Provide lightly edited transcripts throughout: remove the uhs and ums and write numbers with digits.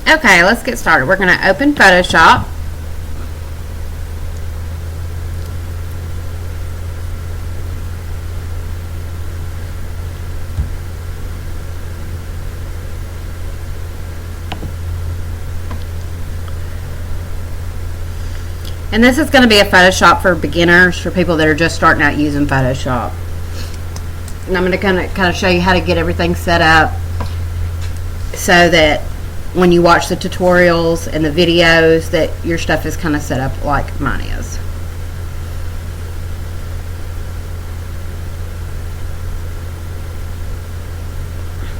Okay, let's get started. We're going to open Photoshop. And this is going to be a Photoshop for beginners, for people that are just starting out using Photoshop. And I'm going to kind of show you how to get everything set up so that when you watch the tutorials and the videos that your stuff is kind of set up like mine is.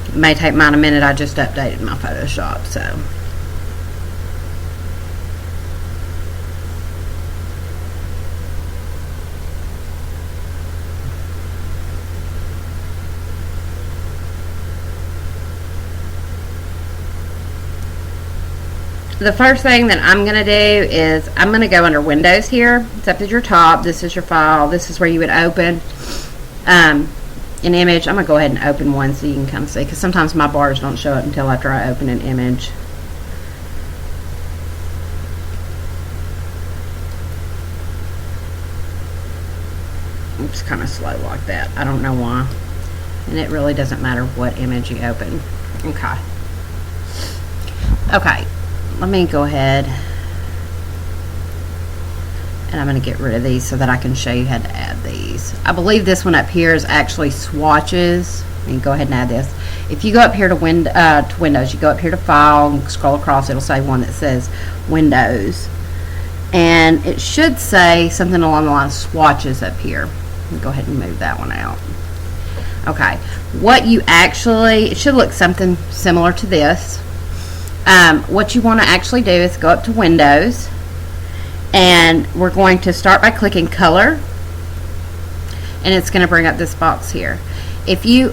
It may take mine a minute. I just updated my Photoshop, so. The first thing that I'm going to do is I'm going to go under Windows here. It's up at your top. This is your file. This is where you would open an image. I'm going to go ahead and open one so you can kind of see, because sometimes my bars don't show up until after I open an image. It's kind of slow like that. I don't know why. And it really doesn't matter what image you open. Okay. Okay. Let me go ahead and I'm going to get rid of these so that I can show you how to add these. I believe this one up here is actually Swatches. Let me go ahead and add this. If you go up here to Windows, you go up here to File and scroll across, it'll say one that says Windows. And it should say something along the line of Swatches up here. Let me go ahead and move that one out. Okay. What you actually, it should look something similar to this. What you want to actually do is go up to Windows, and we're going to start by clicking Color, and it's going to bring up this box here. If you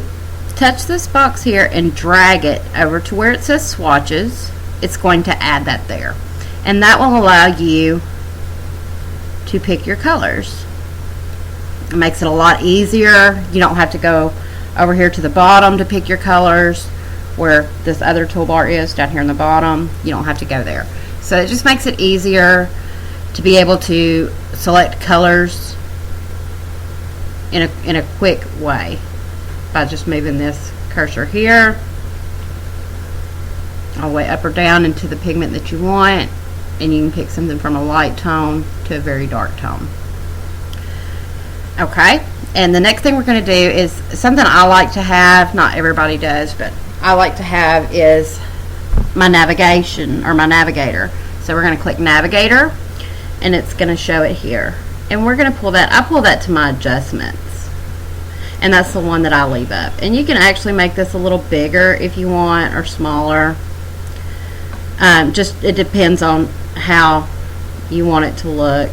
touch this box here and drag it over to where it says Swatches, it's going to add that there, and that will allow you to pick your colors. It makes it a lot easier. You don't have to go over here to the bottom to pick your colors, where this other toolbar is down here in the bottom. You don't have to go there. So it just makes it easier to be able to select colors in a quick way by just moving this cursor here all the way up or down into the pigment that you want, and you can pick something from a light tone to a very dark tone. Okay, and the next thing we're going to do is something I like to have. Not everybody does, but I like to have is my navigation, or my navigator. So we're going to click Navigator, and it's going to show it here. And we're going to pull that, I pull that to my adjustments. And that's the one that I leave up. And you can actually make this a little bigger if you want, or smaller. Just, it depends on how you want it to look.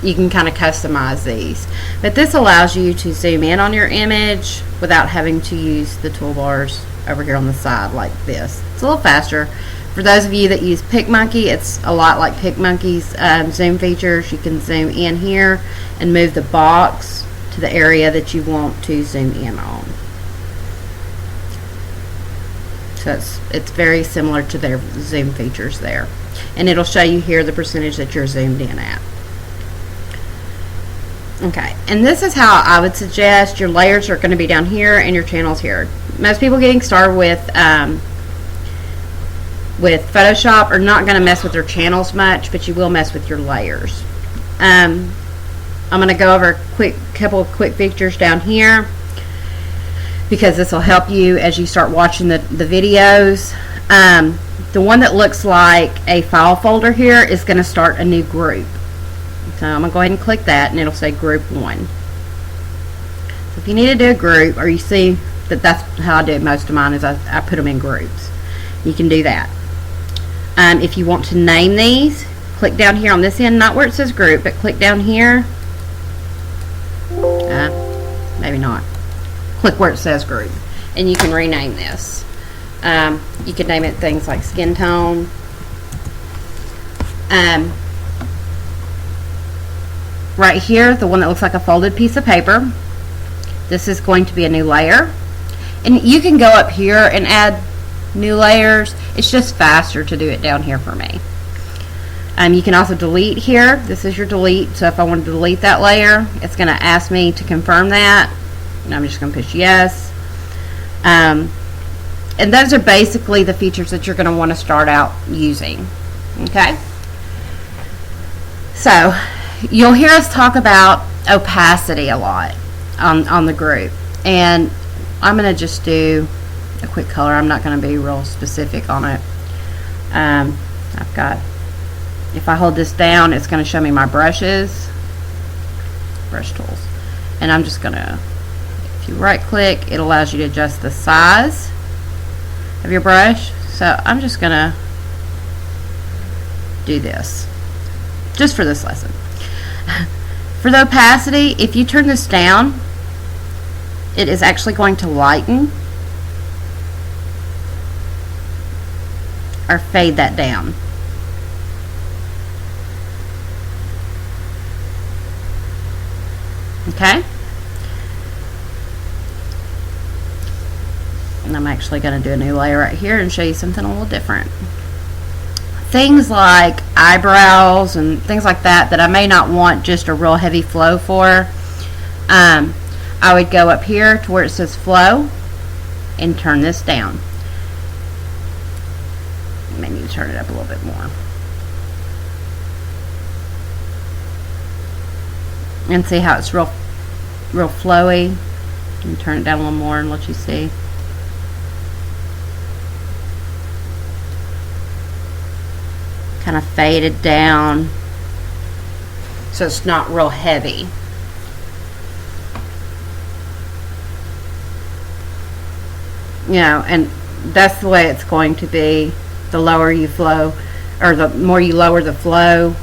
You can kind of customize these. But this allows you to zoom in on your image without having to use the toolbars over here on the side like this. It's a little faster. For those of you that use PicMonkey, it's a lot like PicMonkey's zoom features. You can zoom in here and move the box to the area that you want to zoom in on. So it's very similar to their zoom features there. And it'll show you here the percentage that you're zoomed in at. Okay, and this is how I would suggest your layers are going to be down here and your channels here. Most people getting started with Photoshop are not going to mess with their channels much, but you will mess with your layers. I'm going to go over a couple of quick features down here, because this will help you as you start watching the videos. The one that looks like a file folder here is going to start a new group. So I'm going to go ahead and click that, and it'll say Group 1. So if you need to do a group, or you see that that's how I do most of mine, is I put them in groups. You can do that. If you want to name these, click down here on this end, not where it says group, but click down here. Maybe not. Click where it says group, and you can rename this. You could name it things like skin tone. Right here, the one that looks like a folded piece of paper, this is going to be a new layer. And you can go up here and add new layers. It's just faster to do it down here for me. You can also delete here. This is your delete. So if I want to delete that layer, it's going to ask me to confirm that. And I'm just going to push yes. And those are basically the features that you're going to want to start out using. Okay. So you'll hear us talk about opacity a lot on the group. And I'm going to just do a quick color. I'm not going to be real specific on it. I've got, if I hold this down, it's going to show me my brushes, brush tools. And I'm just going to, if you right click, it allows you to adjust the size of your brush. So I'm just going to do this just for this lesson. For the opacity, if you turn this down, it is actually going to lighten or fade that down. Okay? And I'm actually going to do a new layer right here and show you something a little different. Things like eyebrows and things like that I may not want just a real heavy flow for, I would go up here to where it says flow and turn this down. I may need to turn it up a little bit more. And see how it's real flowy. And turn it down a little more and let you see. Kind of faded down so it's not real heavy. You know, and that's the way it's going to be. The lower you flow, or the more you lower the flow,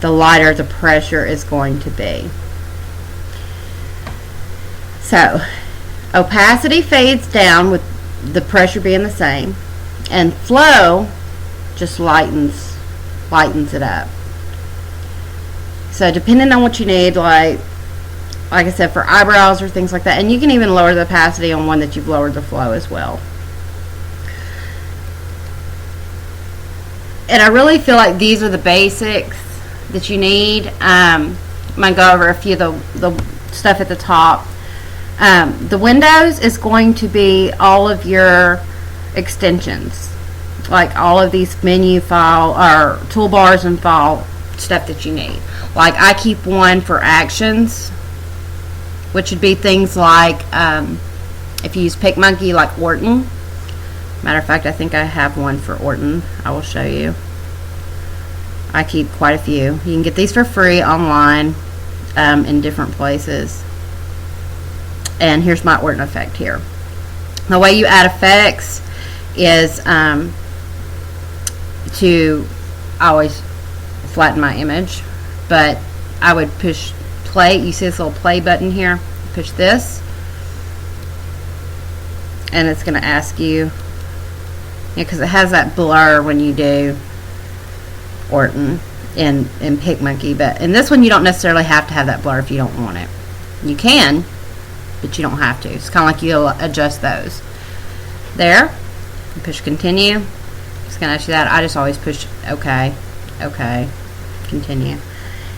the lighter the pressure is going to be. So opacity fades down with the pressure being the same, and flow just lightens it up. So depending on what you need, like I said, for eyebrows or things like that, and you can even lower the opacity on one that you've lowered the flow as well. And I really feel like these are the basics that you need. I'm going to go over a few of the stuff at the top. The windows is going to be all of your extensions, like all of these menu file or toolbars and file stuff that you need. Like I keep one for actions, which would be things like if you use PicMonkey, like Orton. Matter of fact, I think I have one for Orton. I will show you. I keep quite a few. You can get these for free online in different places. And here's my Orton effect here. The way you add effects is to always flatten my image, but I would push play. You see this little play button here? Push this, and it's going to ask you, because it has that blur when you do Orton in PicMonkey, but in this one you don't necessarily have to have that blur if you don't want it. You can, but you don't have to. It's kind of like you'll adjust those. There, you push continue. It's going to ask you that. I just always push OK, OK, continue.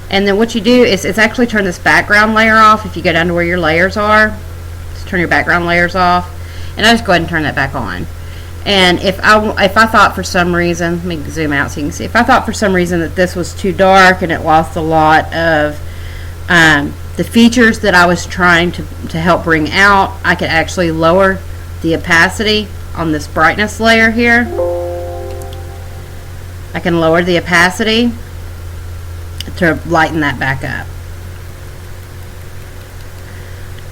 And then what you do is it's actually turn this background layer off. If you go down to where your layers are, just turn your background layers off, and I just go ahead and turn that back on. And if I thought for some reason, let me zoom out so you can see, if I thought for some reason that this was too dark and it lost a lot of the features that I was trying to help bring out, I could actually lower the opacity on this brightness layer here. I can lower the opacity to lighten that back up.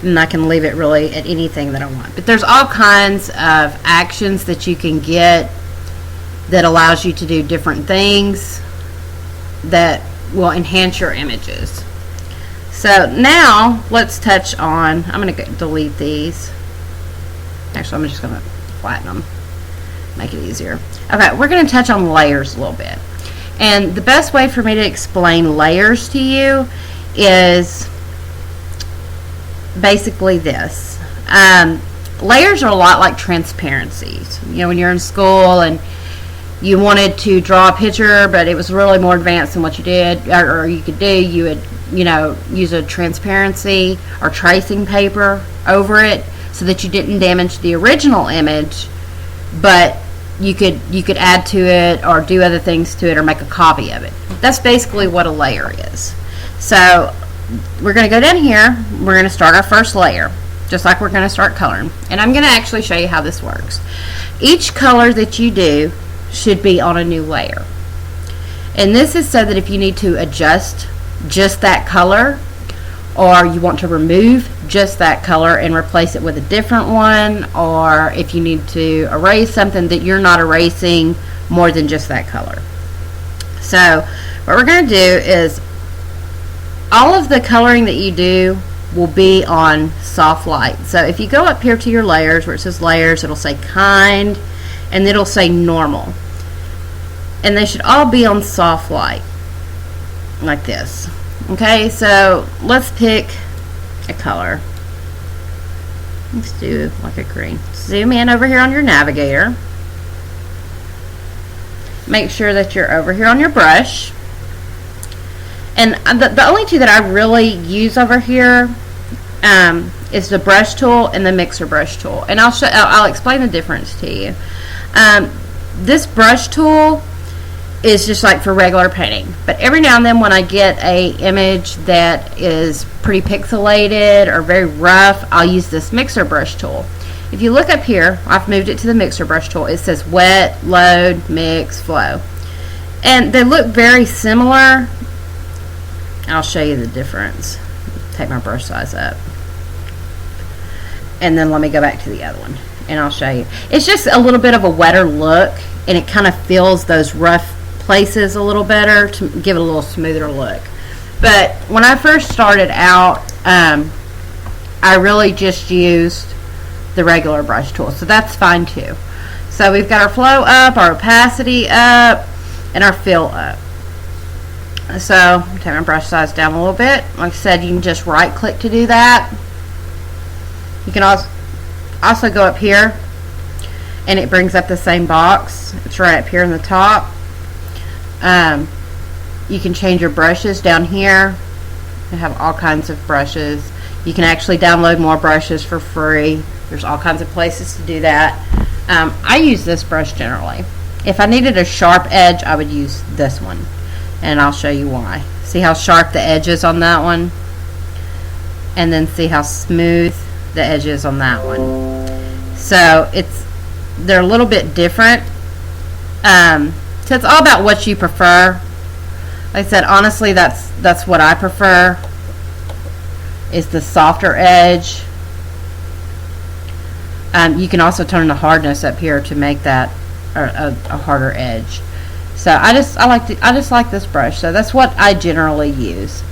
And I can leave it really at anything that I want. But there's all kinds of actions that you can get that allows you to do different things that will enhance your images. So now let's touch on, I'm going to delete these. Actually, I'm just going to flatten them, make it easier. Okay, we're going to touch on layers a little bit. And the best way for me to explain layers to you is basically this. layers are a lot like transparencies. You know, when you're in school and you wanted to draw a picture, but it was really more advanced than what you did, or you could do, you would, you know, use a transparency or tracing paper over it so that you didn't damage the original image, but you could add to it or do other things to it or make a copy of it. That's basically what a layer is. So we're going to go down here, we're going to start our first layer, just like we're going to start coloring. And I'm going to actually show you how this works. Each color that you do should be on a new layer. And this is so that if you need to adjust just that color, or you want to remove just that color and replace it with a different one, or if you need to erase something, that you're not erasing more than just that color. So what we're going to do is all of the coloring that you do will be on soft light. So if you go up here to your layers where it says layers, it'll say kind and it'll say normal, and they should all be on soft light like this. Okay, so let's pick a color. Let's do like a green. Zoom in over here on your navigator. Make sure that you're over here on your brush. And the only two that I really use over here is the brush tool and the mixer brush tool. And I'll explain the difference to you. This brush tool is just like for regular painting, but every now and then when I get a image that is pretty pixelated or very rough, I'll use this mixer brush tool. If you look up here, I've moved it to the mixer brush tool. It says wet, load, mix, flow, and they look very similar. I'll show you the difference. Take my brush size up, and then let me go back to the other one and I'll show you. It's just a little bit of a wetter look, and it kind of fills those rough places a little better to give it a little smoother look. But when I first started out, I really just used the regular brush tool, so that's fine too. So we've got our flow up, our opacity up, and our fill up. So take my brush size down a little bit. Like I said, you can just right click to do that. You can also go up here and it brings up the same box. It's right up here in the top. You can change your brushes down here. You have all kinds of brushes. You can actually download more brushes for free. There's all kinds of places to do that. I use this brush generally. If I needed a sharp edge, I would use this one, and I'll show you why. See how sharp the edge is on that one, and then see how smooth the edge is on that one. So they're a little bit different. So it's all about what you prefer. Like I said, honestly, that's what I prefer, is the softer edge. You can also turn the hardness up here to make that a harder edge. So I just like this brush. So that's what I generally use.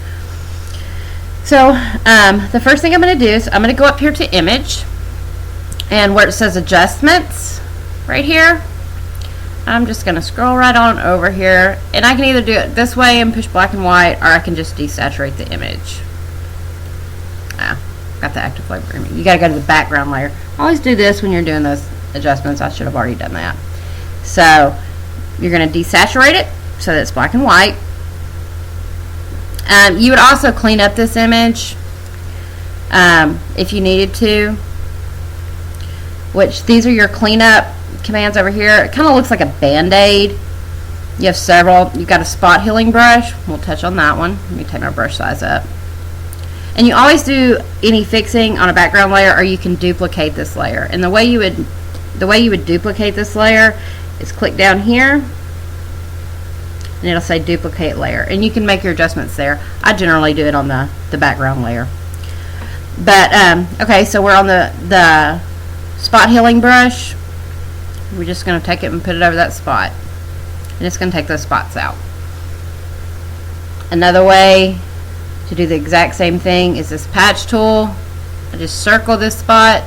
So the first thing I'm going to do is I'm going to go up here to image, and where it says adjustments right here, I'm just going to scroll right on over here, and I can either do it this way and push black and white, or I can just desaturate the image. Got the active flavor image. You got to go to the background layer. Always do this when you're doing those adjustments. I should have already done that. So you're going to desaturate it so that it's black and white. You would also clean up this image if you needed to, which these are your cleanup commands over here. It kind of looks like a band-aid. You have several. You've got a spot healing brush. We'll touch on that one. Let me take my brush size up. And you always do any fixing on a background layer, or you can duplicate this layer. And the way you would duplicate this layer is click down here, and it'll say duplicate layer, and you can make your adjustments there. I generally do it on the background layer. But okay, so we're on the spot healing brush. We're just going to take it and put it over that spot, and it's going to take those spots out. Another way to do the exact same thing is this patch tool. I just circle this spot,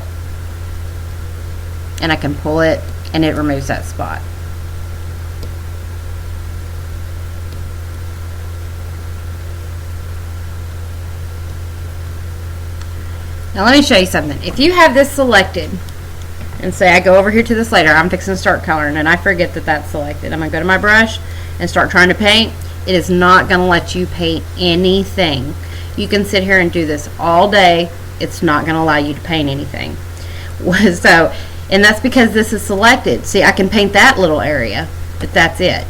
and I can pull it, and it removes that spot. Now let me show you something. If you have this selected, and say I go over here to this later, I'm fixing to start coloring, and I forget that that's selected. I'm going to go to my brush and start trying to paint. It is not going to let you paint anything. You can sit here and do this all day. It's not going to allow you to paint anything. So, and that's because this is selected. See, I can paint that little area, but that's it.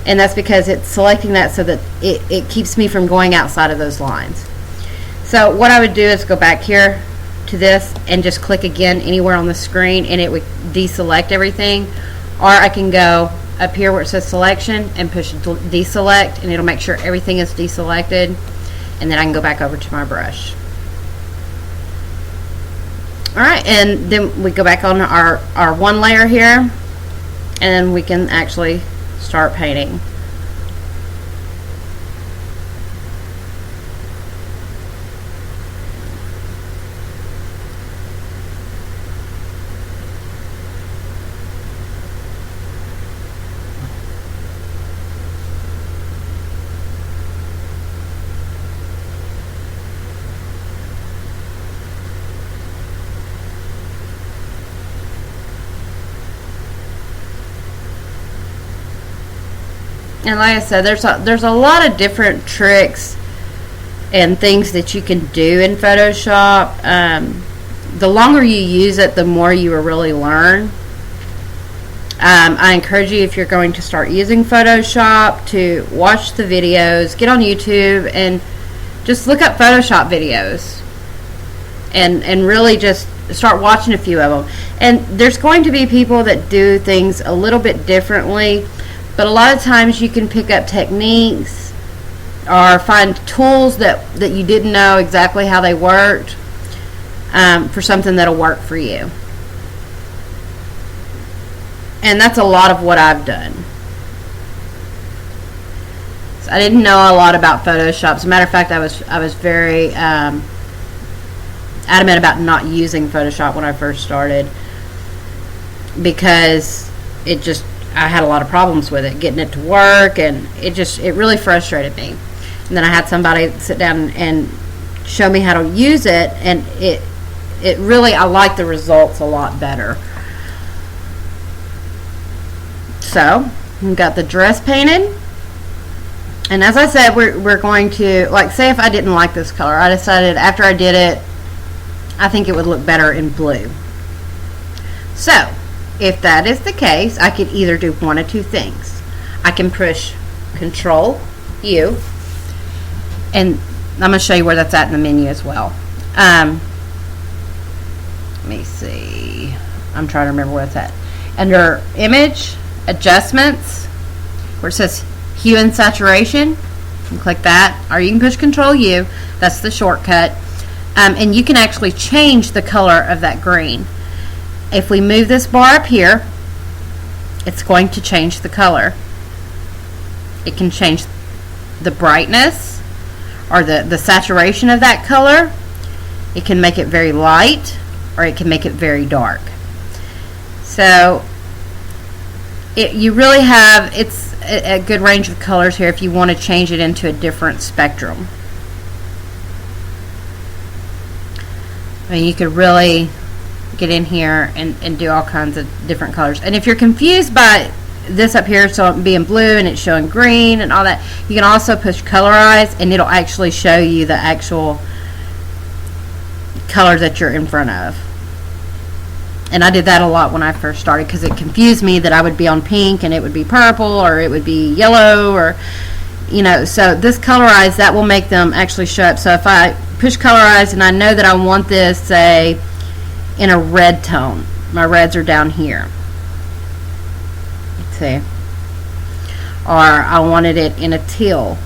And that's because it's selecting that so that it keeps me from going outside of those lines. So what I would do is go back here to this and just click again anywhere on the screen, and it would deselect everything. Or I can go up here where it says selection and push deselect, and it'll make sure everything is deselected, and then I can go back over to my brush. Alright, and then we go back on our one layer here, and we can actually start painting. And like I said, there's a lot of different tricks and things that you can do in Photoshop. The longer you use it, the more you will really learn. I encourage you, if you're going to start using Photoshop, to watch the videos, get on YouTube, and just look up Photoshop videos, and really just start watching a few of them. And there's going to be people that do things a little bit differently. But a lot of times you can pick up techniques or find tools that you didn't know exactly how they worked for something that'll work for you. And that's a lot of what I've done. So I didn't know a lot about Photoshop. As a matter of fact, I was very adamant about not using Photoshop when I first started, because I had a lot of problems with it, getting it to work, and it really frustrated me. And then I had somebody sit down and show me how to use it, and it really, I like the results a lot better. So we've got the dress painted, and as I said, we're going to, like, say if I didn't like this color, I decided after I did it, I think it would look better in blue. So if that is the case, I could either do one of two things. I can push Control U, and I'm going to show you where that's at in the menu as well. Let me see. I'm trying to remember where it's at. Under Image, Adjustments, where it says Hue and Saturation, you can click that, or you can push Control U. That's the shortcut. And you can actually change the color of that green. If we move this bar up here, it's going to change the color. It can change the brightness or the saturation of that color. It can make it very light, or it can make it very dark. So you really have, it's a good range of colors here if you want to change it into a different spectrum. I mean, you could really get in here and do all kinds of different colors. And if you're confused by this up here, so it being blue and it's showing green and all that, you can also push Colorize, and it'll actually show you the actual color that you're in front of. And I did that a lot when I first started, because it confused me that I would be on pink and it would be purple, or it would be yellow, or so this Colorize, that will make them actually show up. So if I push Colorize and I know that I want this, say, in a red tone, my reds are down here, let's see, or I wanted it in a teal,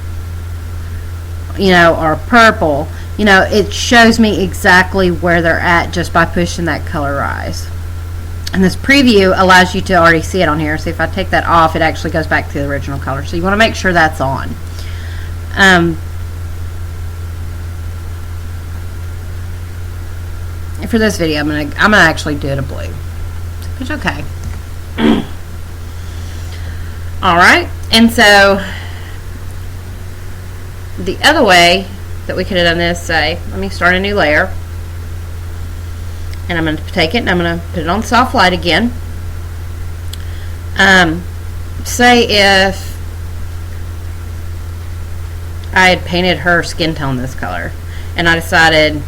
or purple, it shows me exactly where they're at just by pushing that Colorize. And this preview allows you to already see it on here. So if I take that off, it actually goes back to the original color. So you want to make sure that's on. For this video, I'm gonna actually do it a blue. It's okay. All right, and so the other way that we could have done this, say, let me start a new layer. And I'm going to take it and I'm going to put it on soft light again. Say if I had painted her skin tone this color and I decided,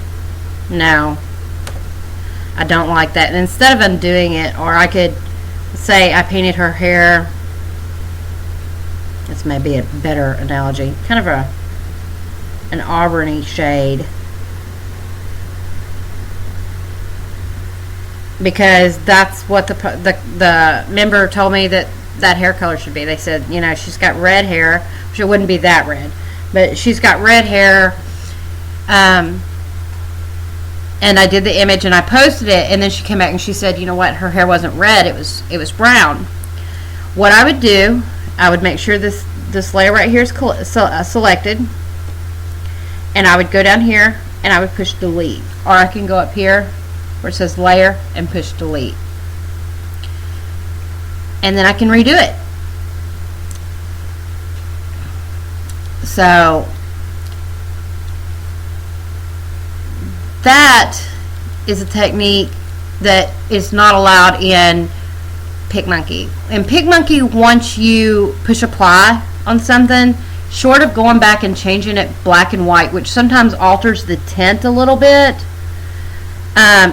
no, I don't like that. And instead of undoing it, or I could say I painted her hair, this may be a better analogy, kind of an auburny shade, because that's what the member told me that hair color should be. They said, you know, she's got red hair, which it wouldn't be that red, but she's got red hair. And I did the image and I posted it, and then she came back and she said, you know what, her hair wasn't red, it was brown. What I would do, I would make sure this layer right here is selected, and I would go down here and I would push delete, or I can go up here where it says layer and push delete, and then I can redo it. So that is a technique that is not allowed in PicMonkey. In PicMonkey, once you push apply on something, short of going back and changing it black and white, which sometimes alters the tint a little bit,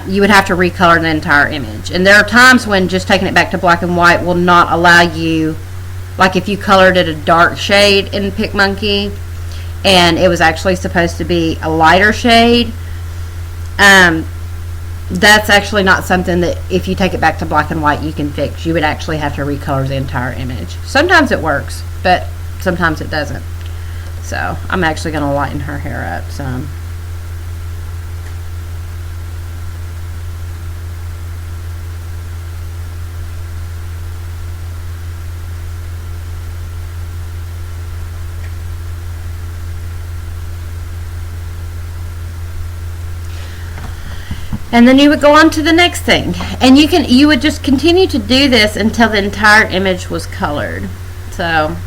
you would have to recolor the entire image. And there are times when just taking it back to black and white will not allow you, like if you colored it a dark shade in PicMonkey and it was actually supposed to be a lighter shade, that's actually not something that if you take it back to black and white you can fix. You would actually have to recolor the entire image. Sometimes it works, but sometimes it doesn't. So I'm actually going to lighten her hair up some. And then you would go on to the next thing, and you would just continue to do this until the entire image was colored. So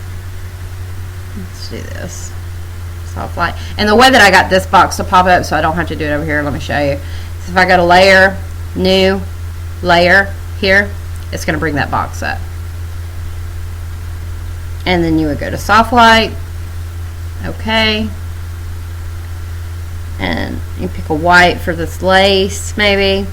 let's do this soft light. And the way that I got this box to pop up so I don't have to do it over here, let me show you. So if I go to layer, new, layer here, it's going to bring that box up. And then you would go to soft light, okay. And you pick a white for this lace, maybe.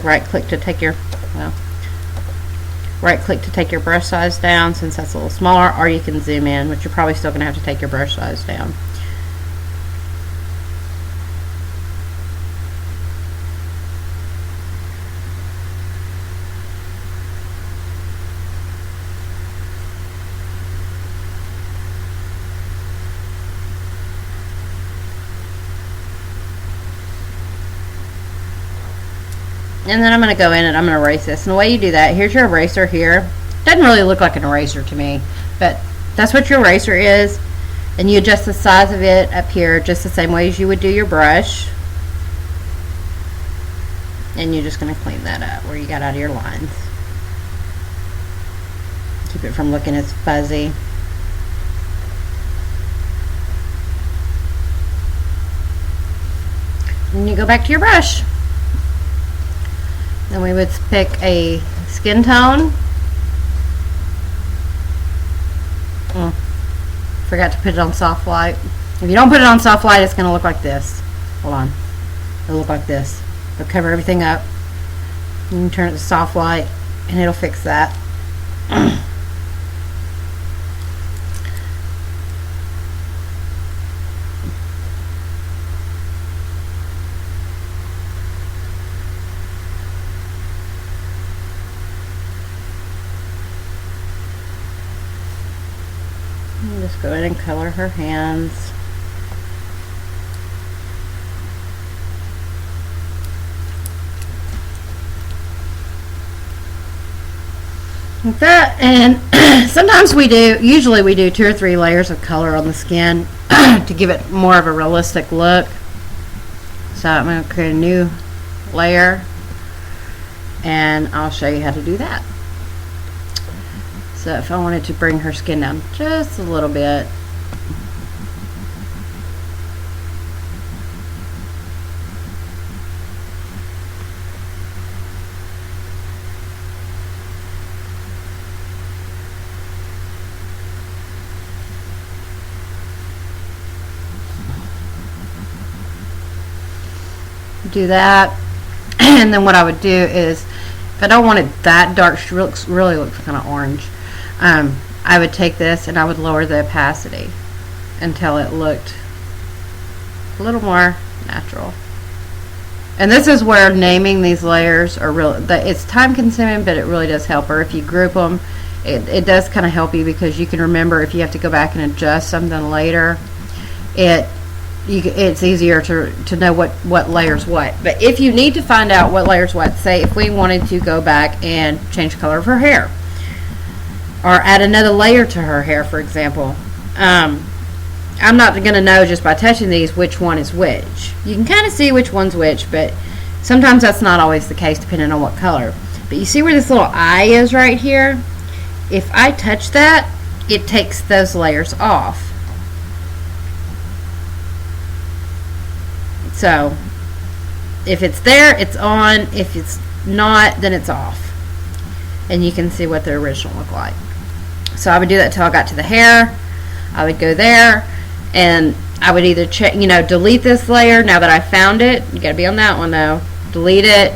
Right click to take your, well, right click to take your brush size down since that's a little smaller, or you can zoom in, which you're probably still going to have to take your brush size down. And then I'm going to go in and I'm going to erase this. And the way you do that, here's your eraser here. Doesn't really look like an eraser to me, but that's what your eraser is. And you adjust the size of it up here just the same way as you would do your brush. And you're just going to clean that up where you got out of your lines. Keep it from looking as fuzzy. And you go back to your brush. Then we would pick a skin tone. Forgot to put it on soft light. If you don't put it on soft light, it's going to look like this. Hold on. It'll look like this. It'll cover everything up. You can turn it to soft light and it'll fix that. Just go ahead and color her hands. Like that, and sometimes usually we do 2 or 3 layers of color on the skin to give it more of a realistic look. So I'm going to create a new layer, and I'll show you how to do that. So if I wanted to bring her skin down just a little bit, do that. And then what I would do is, if I don't want it that dark, she really looks kind of orange, I would take this and I would lower the opacity until it looked a little more natural. And this is where naming these layers are it's time consuming, but it really does help. Or if you group them, it does kind of help you, because you can remember if you have to go back and adjust something later, it's easier to know what layers what. But if you need to find out what layers what, say if we wanted to go back and change the color of her hair, or add another layer to her hair, for example, I'm not going to know just by touching these which one is which. You can kind of see which one's which, but sometimes that's not always the case depending on what color. But you see where this little eye is right here? If I touch that, it takes those layers off. So if it's there, it's on. If it's not, then it's off. And you can see what the original looked like. So I would do that till I got to the hair. I would go there, and I would either check, delete this layer now that I found it. You gotta be on that one though. Delete it.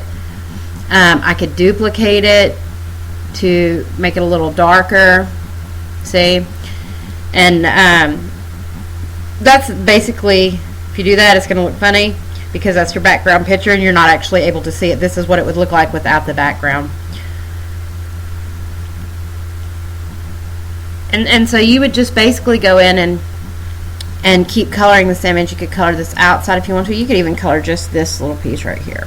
I could duplicate it to make it a little darker. See? And that's basically, if you do that, it's going to look funny because that's your background picture and you're not actually able to see it. This is what it would look like without the background. And so you would just basically go in and keep coloring this image. You could color this outside if you want to. You could even color just this little piece right here,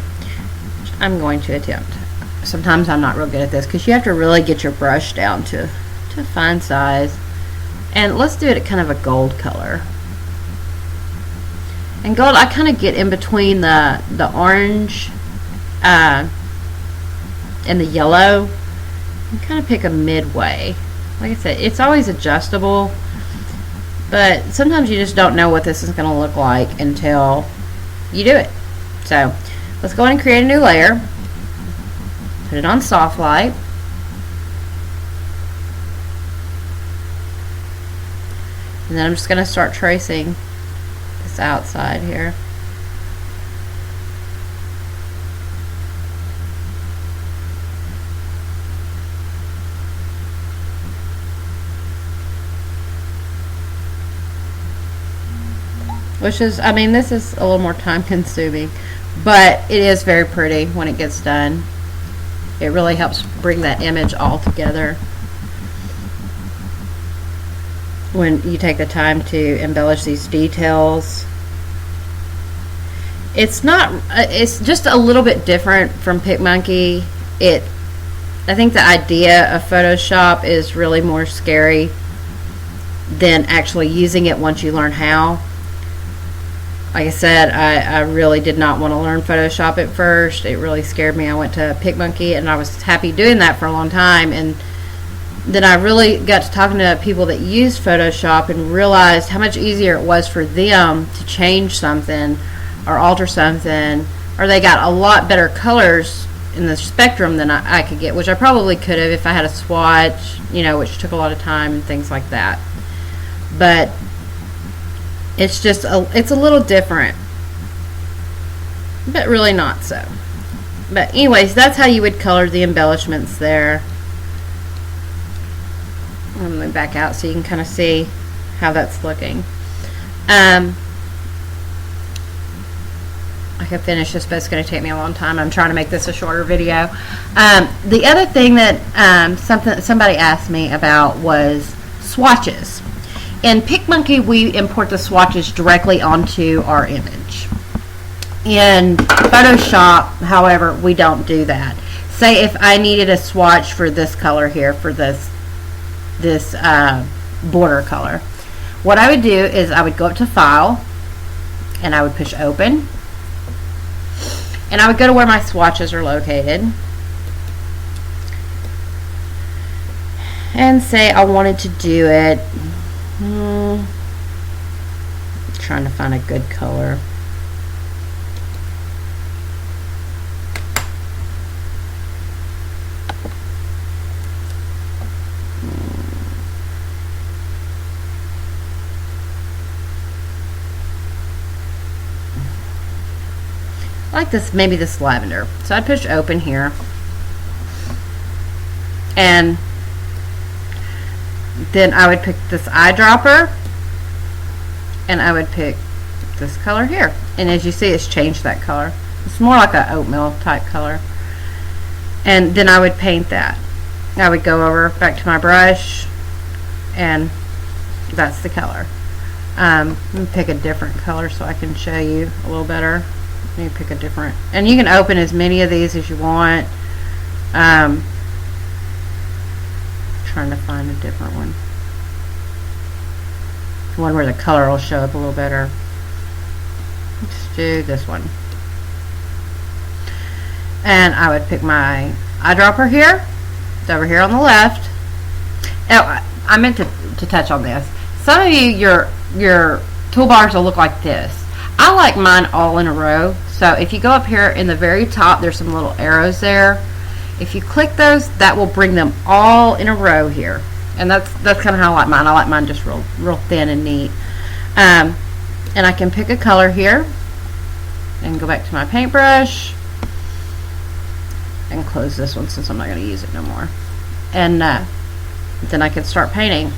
which I'm going to attempt. Sometimes I'm not real good at this because you have to really get your brush down to fine size. And let's do it at kind of a gold color. And gold, I kind of get in between the orange and the yellow, and kind of pick a midway. Like I said, it's always adjustable, but sometimes you just don't know what this is going to look like until you do it. So let's go ahead and create a new layer. Put it on soft light. And then I'm just going to start tracing this outside here. Which is, I mean, this is a little more time consuming, but it is very pretty when it gets done. It really helps bring that image all together when you take the time to embellish these details. It's not, it's just a little bit different from PicMonkey. I think the idea of Photoshop is really more scary than actually using it once you learn how. Like I said, I really did not want to learn Photoshop at first. It really scared me. I went to PicMonkey and I was happy doing that for a long time, and then I really got to talking to people that used Photoshop and realized how much easier it was for them to change something or alter something, or they got a lot better colors in the spectrum than I could get, which I probably could have if I had a swatch, which took a lot of time and things like that. But it's just it's a little different, but really not so. But anyways, that's how you would color the embellishments there. Let me back out so you can kind of see how that's looking. I could finish this, but it's going to take me a long time. I'm trying to make this a shorter video. The other thing that somebody asked me about was swatches. In PicMonkey, we import the swatches directly onto our image. In Photoshop, however, we don't do that. Say if I needed a swatch for this color here, for this border color, what I would do is I would go up to File, and I would push Open, And I would go to where my swatches are located and say I wanted to do it. Trying to find a good color. I like this, maybe this lavender. So I'd push open here, and then I would pick this eyedropper, and I would pick this color here. And as you see, it's changed that color. It's more like a oatmeal type color. And then I would paint that. I would go over back to my brush, and that's the color. Let me pick a different color so I can show you a little better. Let me pick a different, and you can open as many of these as you want. Trying to find a different one. One where the color will show up a little better. Let's do this one. And I would pick my eyedropper here. It's over here on the left. Oh, I meant to touch on this. Some of you, your toolbars will look like this. I like mine all in a row. So if you go up here in the very top, there's some little arrows there. If you click those, that will bring them all in a row here. And that's kind of how I like mine. I like mine just real thin and neat. And I can pick a color here and go back to my paintbrush and close this one since I'm not going to use it no more. And then I can start painting.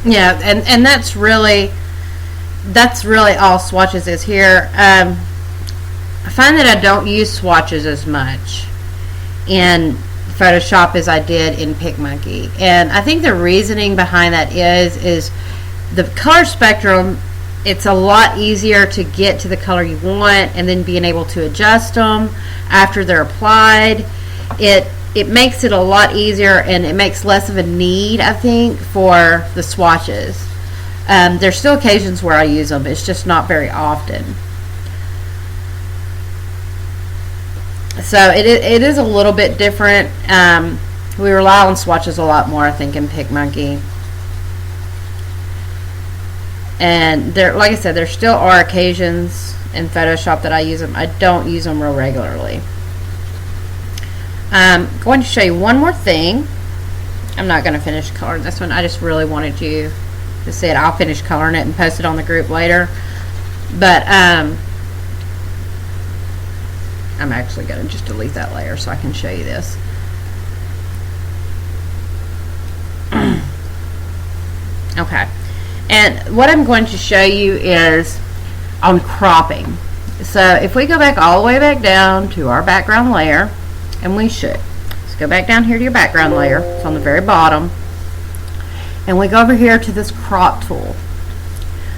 Yeah, and that's really all Swatches is here. I find that I don't use Swatches as much in Photoshop as I did in PicMonkey, and I think the reasoning behind that is the color spectrum. It's a lot easier to get to the color you want and then being able to adjust them after they're applied. It makes it a lot easier, and it makes less of a need, I think, for the swatches. There's still occasions where I use them. It's just not very often. So it is a little bit different. We rely on swatches a lot more, I think, in PicMonkey. And there, like I said, there still are occasions in Photoshop that I use them. I don't use them real regularly. I'm going to show you one more thing. I'm not going to finish coloring this one. I just really wanted you to see it. I'll finish coloring it and post it on the group later. But I'm actually going to just delete that layer so I can show you this. Okay. And what I'm going to show you is on cropping. So if we go back all the way back down to our background layer, and we should. Let's go back down here to your background layer. It's on the very bottom. And we go over here to this crop tool.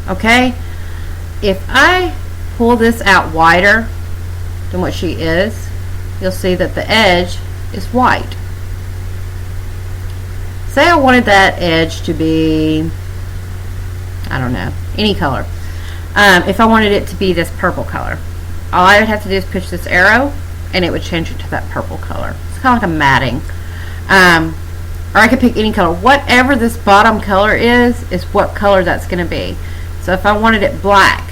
Okay? If I pull this out wider than what she is, you'll see that the edge is white. Say I wanted that edge to be, I don't know, any color. If I wanted it to be this purple color, all I would have to do is push this arrow and it would change it to that purple color. It's kind of like a matting. Or I could pick any color. Whatever this bottom color is what color that's going to be. So if I wanted it black,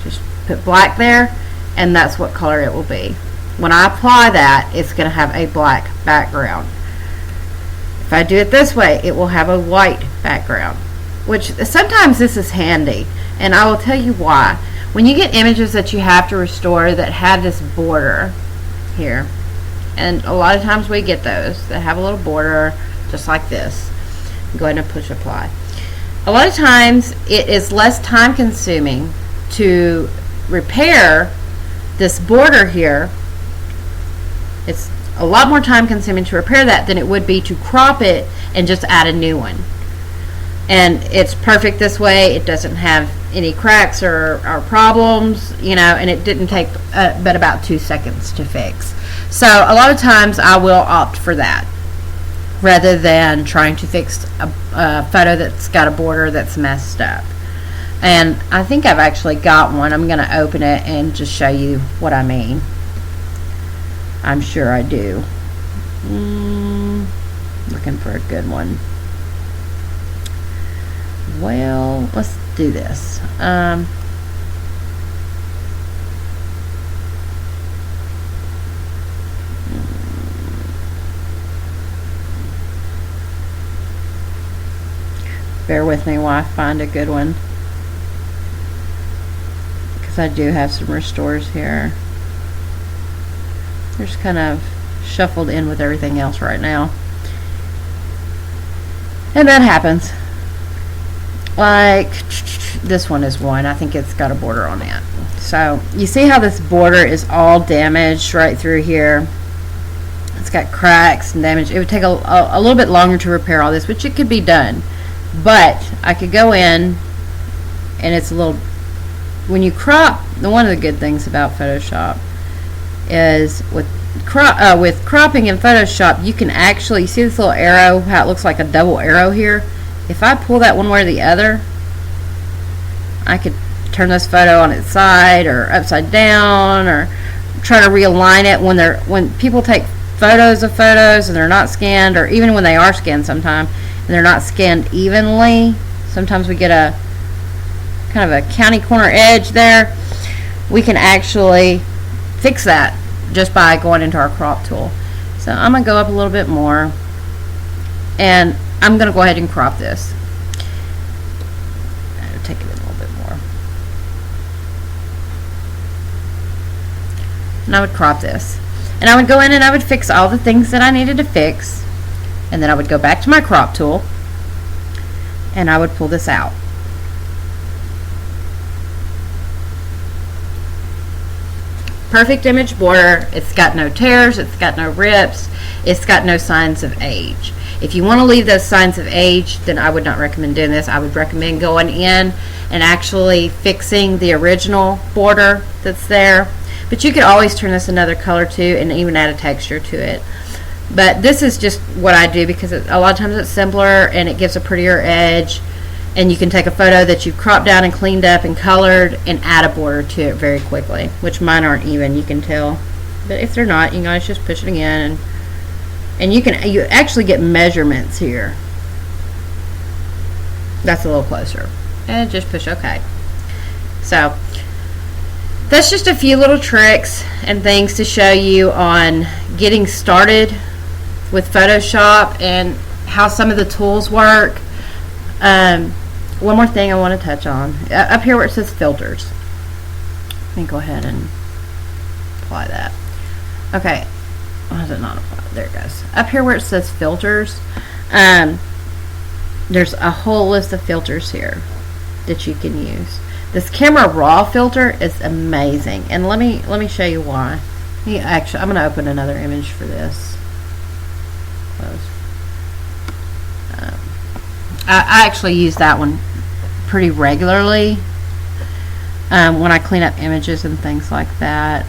just put black there, and that's what color it will be. When I apply that, it's going to have a black background. If I do it this way, it will have a white background, which sometimes this is handy, and I will tell you why. When you get images that you have to restore that have this border here, and a lot of times we get those that have a little border just like this. Go ahead and push apply. A lot of times it is less time consuming to repair this border here. It's a lot more time consuming to repair that than it would be to crop it and just add a new one. and it's perfect this way. It doesn't have any cracks or problems, you know, and it didn't take but about 2 seconds to fix. So a lot of times I will opt for that rather than trying to fix a photo that's got a border that's messed up. And I think I've actually got one. I'm going to open it and just show you what I mean. I'm sure I do. Looking for a good one. Well, let's do this. Bear with me while I find a good one, because I do have some restores here. They're just kind of shuffled in with everything else right now, and that happens. Like this one is one. I think it's got a border on it. So you see how this border is all damaged right through here. It's got cracks and damage. It would take a little bit longer to repair all this, which it could be done. But I could go in, and it's a little, when you crop, one of the good things about Photoshop is with cropping in Photoshop, you can actually see this little arrow, how it looks like a double arrow here. If I pull that one way or the other, I could turn this photo on its side or upside down, or try to realign it when people take photos of photos and they're not scanned, or even when they are scanned sometime and they're not scanned evenly. Sometimes we get a kind of a county corner edge there. We can actually fix that just by going into our crop tool. So I'm going to go up a little bit more, and I'm going to go ahead and crop this. I'll take it in a little bit more. And I would crop this. And I would go in and I would fix all the things that I needed to fix. And then I would go back to my crop tool, and I would pull this out. Perfect image border. It's got no tears, it's got no rips, it's got no signs of age. If you want to leave those signs of age, then I would not recommend doing this. I would recommend going in and actually fixing the original border that's there. But you could always turn this another color too, and even add a texture to it. But this is just what I do, because a lot of times it's simpler and it gives a prettier edge. And you can take a photo that you've cropped down and cleaned up and colored and add a border to it very quickly, which mine aren't even, you can tell. But if they're not, you guys just push it again, and you actually get measurements here. That's a little closer. And just push OK. So that's just a few little tricks and things to show you on getting started with Photoshop and how some of the tools work. One more thing I want to touch on. Up here where it says filters. Let me go ahead and apply that. Okay. Why does it not apply? There it goes. Up here where it says filters, there's a whole list of filters here that you can use. This camera raw filter is amazing, and let me show you why. I'm going to open another image for this. Close. I actually use that one pretty regularly when I clean up images and things like that.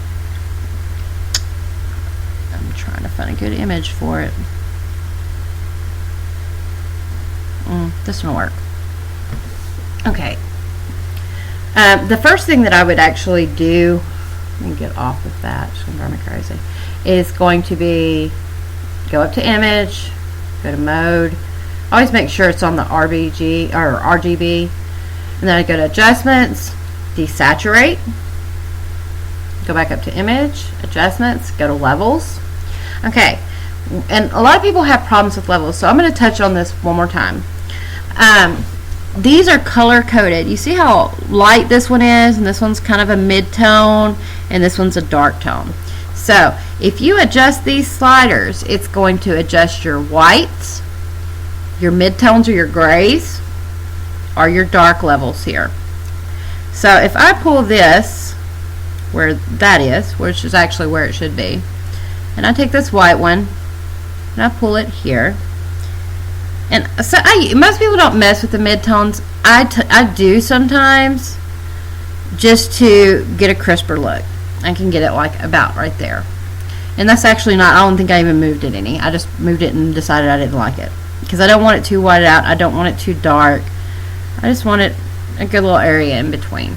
I'm trying to find a good image for it. This one will work. Okay. The first thing that I would actually do, let me get off of that, it's going to drive me crazy, is going to be go up to image, go to mode. Always make sure it's on the RGB, and then I go to adjustments, desaturate, go back up to image, adjustments, go to levels. Okay, and a lot of people have problems with levels, so I'm going to touch on this one more time. These are color coded. You see how light this one is, and this one's kind of a mid-tone, and this one's a dark tone. So if you adjust these sliders, it's going to adjust your whites, your mid-tones or your grays, or your dark levels here. So if I pull this where that is, which is actually where it should be, and I take this white one and I pull it here, And so most people don't mess with the midtones. I do sometimes, just to get a crisper look. I can get it like about right there. And that's actually not, I don't think I even moved it any. I just moved it and decided I didn't like it. Because I don't want it too whited out. I don't want it too dark. I just want it a good little area in between.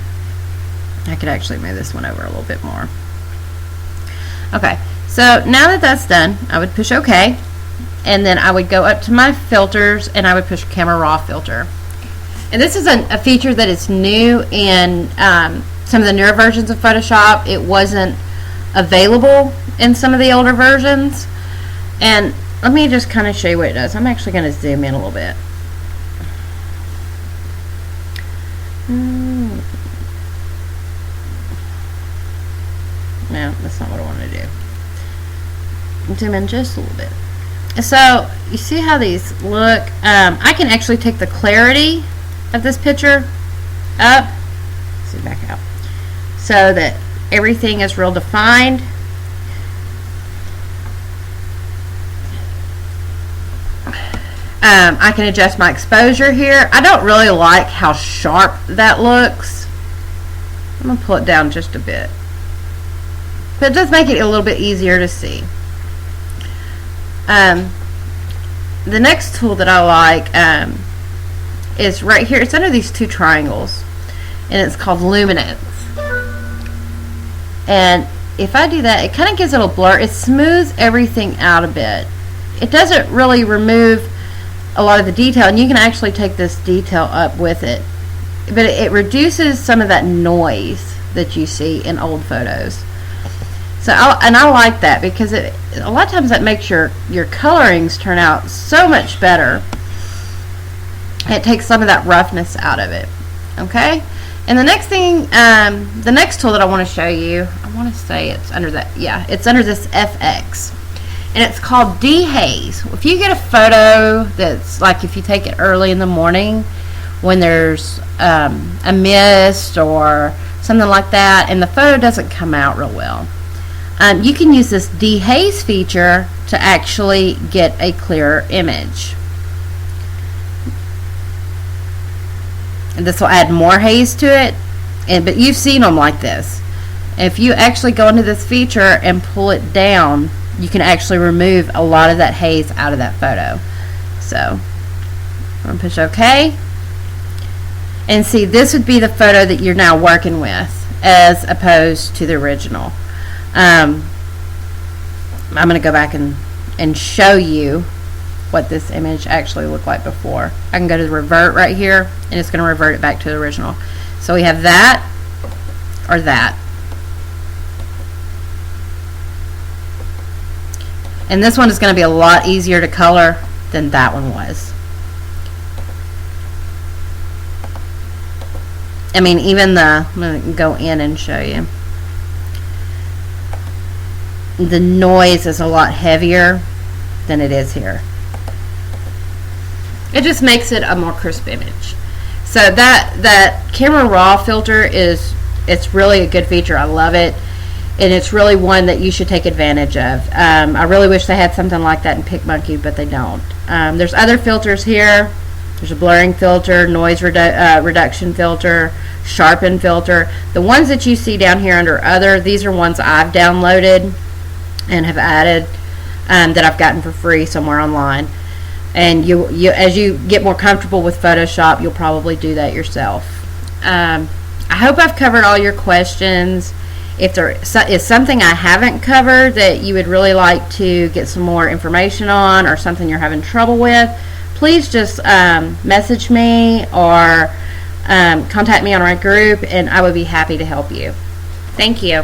I could actually move this one over a little bit more. Okay, so now that that's done, I would push OK. And then I would go up to my filters and I would push Camera Raw filter. And this is a feature that is new in some of the newer versions of Photoshop. It wasn't available in some of the older versions. And let me just kind of show you what it does. I'm actually going to zoom in a little bit. No, that's not what I want to do. Zoom in just a little bit. So you see how these look? I can actually take the clarity of this picture up, see, back out, so that everything is real defined. I can adjust my exposure here. I don't really like how sharp that looks. I'm going to pull it down just a bit. But it does make it a little bit easier to see. The next tool that I like is right here. It's under these two triangles, and it's called Luminance. And if I do that, it kind of gives it a blur. It smooths everything out a bit. It doesn't really remove a lot of the detail, and you can actually take this detail up with it, but it reduces some of that noise that you see in old photos. So I like that, because a lot of times that makes your colorings turn out so much better. It takes some of that roughness out of it. Okay, and the next thing, the next tool that I want to show you, I want to say it's under that, yeah, it's under this FX, and it's called dehaze. If you get a photo that's like, if you take it early in the morning when there's a mist or something like that, and the photo doesn't come out real well, you can use this dehaze feature to actually get a clearer image. And this will add more haze to it, but you've seen them like this. If you actually go into this feature and pull it down, you can actually remove a lot of that haze out of that photo. So I'm going to push OK. And see, this would be the photo that you're now working with, as opposed to the original. I'm going to go back and show you what this image actually looked like before. I can go to the revert right here, and it's going to revert it back to the original. So we have that or that. And this one is going to be a lot easier to color than that one was. I mean, even I'm going to go in and show you. The noise is a lot heavier than it is here. It just makes it a more crisp image. So that Camera Raw filter it's really a good feature. I love it, and it's really one that you should take advantage of. I really wish they had something like that in PicMonkey, but they don't. There's other filters here. There's a blurring filter, noise reduction filter, sharpen filter. The ones that you see down here under other, these are ones I've downloaded and have added, that I've gotten for free somewhere online. And you as you get more comfortable with Photoshop, you'll probably do that yourself. I hope I've covered all your questions. If there is something I haven't covered that you would really like to get some more information on, or something you're having trouble with, please just message me or contact me on our group, and I would be happy to help you. Thank you.